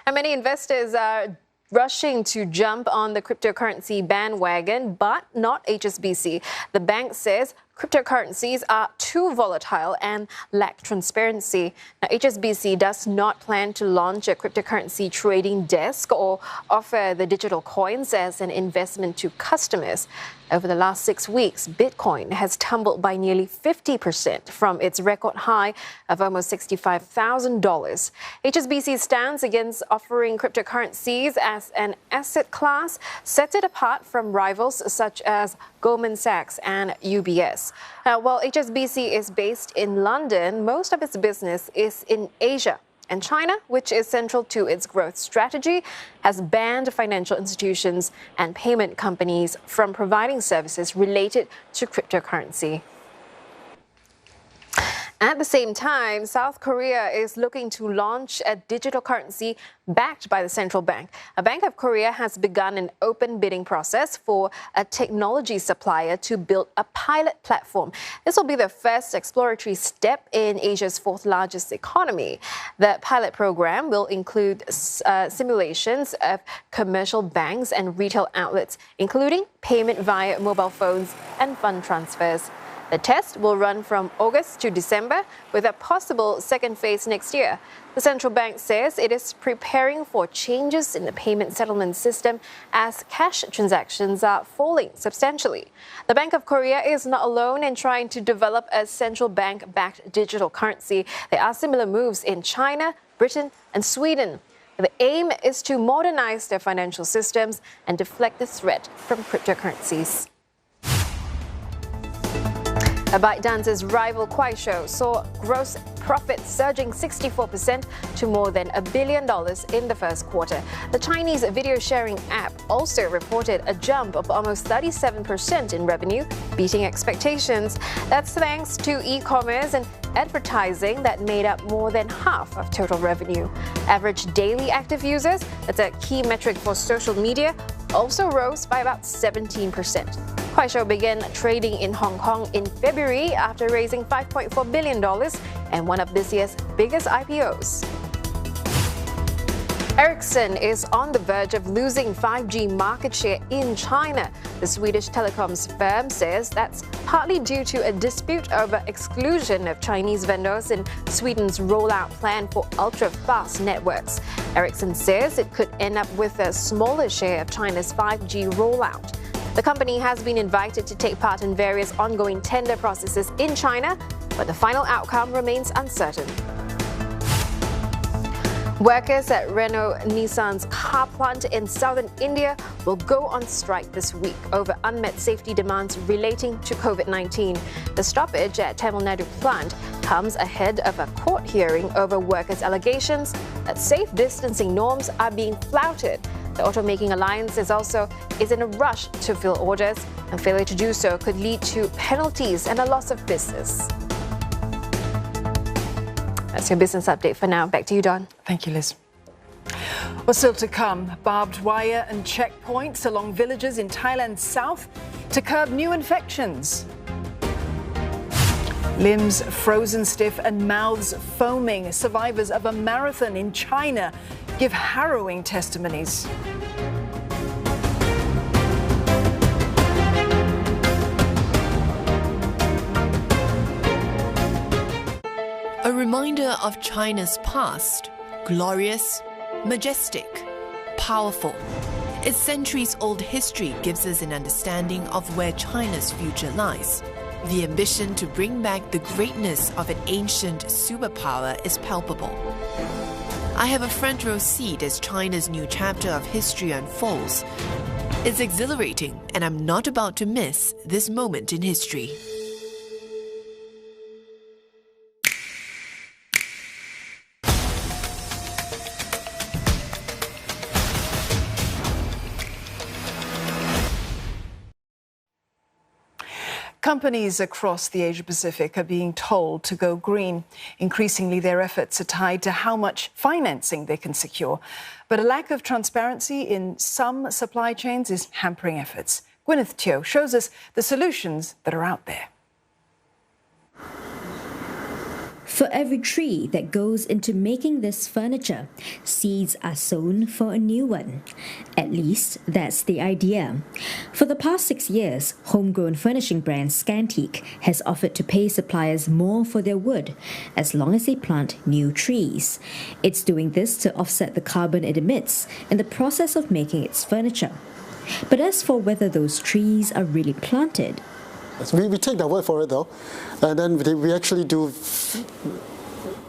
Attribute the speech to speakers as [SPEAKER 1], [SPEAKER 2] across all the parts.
[SPEAKER 1] And many investors are rushing to jump on the cryptocurrency bandwagon, but not HSBC. The bank says cryptocurrencies are too volatile and lack transparency. Now, HSBC does not plan to launch a cryptocurrency trading desk or offer the digital coins as an investment to customers. Over the last 6 weeks, Bitcoin has tumbled by nearly 50% from its record high of almost $65,000. HSBC's stance against offering cryptocurrencies as an asset class sets it apart from rivals such as Goldman Sachs and UBS. While HSBC is based in London, most of its business is in Asia. And China, which is central to its growth strategy, has banned financial institutions and payment companies from providing services related to cryptocurrency. At the same time, South Korea is looking to launch a digital currency backed by the central bank. A Bank of Korea has begun an open bidding process for a technology supplier to build a pilot platform. This will be the first exploratory step in Asia's fourth largest economy. The pilot program will include simulations of commercial banks and retail outlets, including payment via mobile phones and fund transfers. The test will run from August to December, with a possible second phase next year. The central bank says it is preparing for changes in the payment settlement system as cash transactions are falling substantially. The Bank of Korea is not alone in trying to develop a central bank-backed digital currency. There are similar moves in China, Britain, and Sweden. The aim is to modernize their financial systems and deflect the threat from cryptocurrencies. ByteDance's rival Kuaishou saw gross profit surging 64% to more than $1 billion in the first quarter. The Chinese video sharing app also reported a jump of almost 37% in revenue, beating expectations. That's thanks to e-commerce and advertising that made up more than half of total revenue. Average daily active users, that's a key metric for social media, also rose by about 17%. Kuaishou began trading in Hong Kong in February after raising $5.4 billion and one of this year's biggest IPOs. Ericsson is on the verge of losing 5G market share in China. The Swedish telecoms firm says that's partly due to a dispute over exclusion of Chinese vendors in Sweden's rollout plan for ultra-fast networks. Ericsson says it could end up with a smaller share of China's 5G rollout. The company has been invited to take part in various ongoing tender processes in China, but the final outcome remains uncertain. Workers at Renault-Nissan's car plant in southern India will go on strike this week over unmet safety demands relating to COVID-19. The stoppage at Tamil Nadu plant comes ahead of a court hearing over workers' allegations that safe distancing norms are being flouted. The Automaking Alliance is in a rush to fill orders, and failure to do so could lead to penalties and a loss of business. That's your business update for now. Back to you, Don.
[SPEAKER 2] Thank you, Liz. Well, still to come, barbed wire and checkpoints along villages in Thailand's south to curb new infections. Limbs frozen stiff and mouths foaming. Survivors of a marathon in China give harrowing testimonies.
[SPEAKER 3] A reminder of China's past, glorious, majestic, powerful. Its centuries-old history gives us an understanding of where China's future lies. The ambition to bring back the greatness of an ancient superpower is palpable. I have a front row seat as China's new chapter of history unfolds. It's exhilarating, and I'm not about to miss this moment in history.
[SPEAKER 2] Companies across the Asia-Pacific are being told to go green. Increasingly, their efforts are tied to how much financing they can secure. But a lack of transparency in some supply chains is hampering efforts. Gwyneth Teo shows us the solutions that are out there.
[SPEAKER 4] For every tree that goes into making this furniture, seeds are sown for a new one. At least, that's the idea. For the past 6 years, homegrown furnishing brand Scanteak has offered to pay suppliers more for their wood, as long as they plant new trees. It's doing this to offset the carbon it emits in the process of making its furniture. But as for whether those trees are really planted,
[SPEAKER 5] we take their word for it though, and then we actually do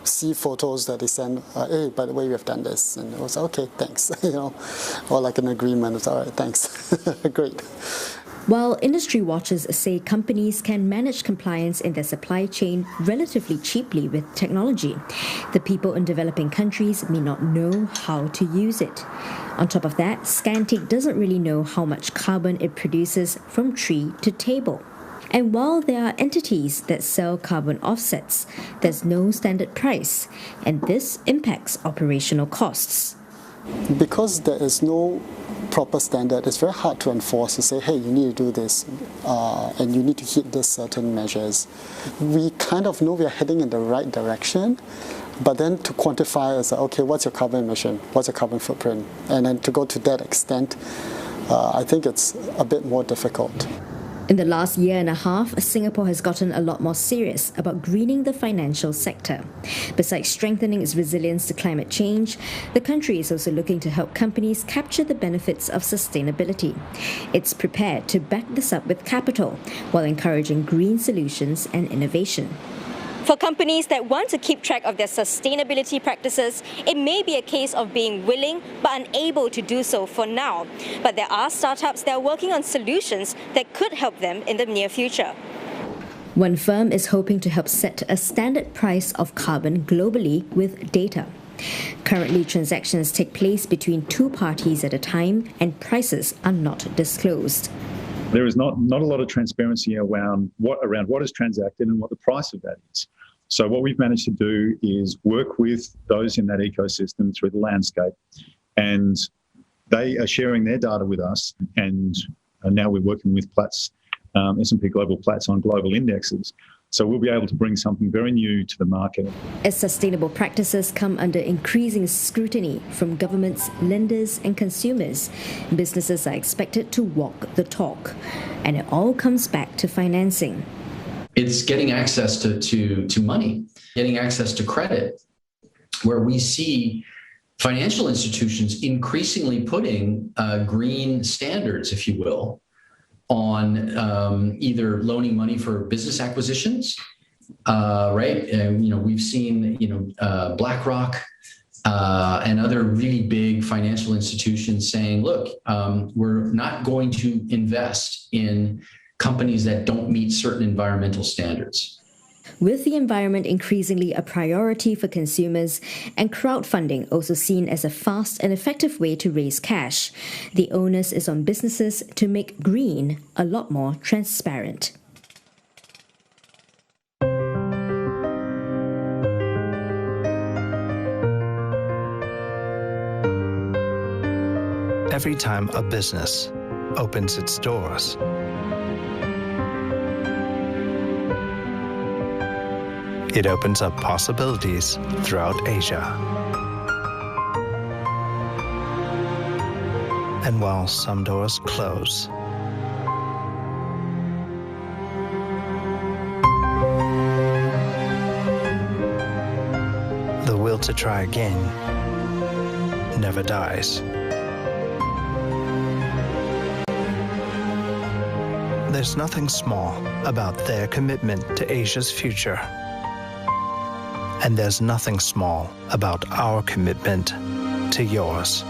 [SPEAKER 5] see photos that they send. Hey, by the way, we have done this, and it was okay, thanks, or like an agreement. It's all right, thanks, great.
[SPEAKER 4] While industry watchers say companies can manage compliance in their supply chain relatively cheaply with technology, the people in developing countries may not know how to use it. On top of that, Scanteak doesn't really know how much carbon it produces from tree to table. And while there are entities that sell carbon offsets, there's no standard price, and this impacts operational costs.
[SPEAKER 5] Because there is no proper standard, it's very hard to enforce, to say, hey, you need to do this, and you need to hit these certain measures. We kind of know we are heading in the right direction, but then to quantify is, okay, what's your carbon emission? What's your carbon footprint? And then to go to that extent, I think it's a bit more difficult.
[SPEAKER 4] In the last year and a half, Singapore has gotten a lot more serious about greening the financial sector. Besides strengthening its resilience to climate change, the country is also looking to help companies capture the benefits of sustainability. It's prepared to back this up with capital while encouraging green solutions and innovation.
[SPEAKER 6] For companies that want to keep track of their sustainability practices, it may be a case of being willing but unable to do so for now. But there are startups that are working on solutions that could help them in the near future.
[SPEAKER 4] One firm is hoping to help set a standard price of carbon globally with data. Currently, transactions take place between 2 parties at a time, and prices are not disclosed.
[SPEAKER 7] There is not a lot of transparency around what is transacted and what the price of that is. So what we've managed to do is work with those in that ecosystem through the landscape, and they are sharing their data with us, and now we're working with Platts, S&P Global Platts on global indexes. So we'll be able to bring something very new to the market.
[SPEAKER 4] As sustainable practices come under increasing scrutiny from governments, lenders and consumers, businesses are expected to walk the talk. And it all comes back to financing.
[SPEAKER 8] It's getting access to money, getting access to credit, where we see financial institutions increasingly putting green standards, if you will, on either loaning money for business acquisitions, right? And, we've seen, BlackRock and other really big financial institutions saying, look, we're not going to invest in companies that don't meet certain environmental standards.
[SPEAKER 4] With the environment increasingly a priority for consumers and crowdfunding also seen as a fast and effective way to raise cash, the onus is on businesses to make green a lot more transparent.
[SPEAKER 9] Every time a business opens its doors, it opens up possibilities throughout Asia. And while some doors close, the will to try again never dies. There's nothing small about their commitment to Asia's future. And there's nothing small about our commitment to yours.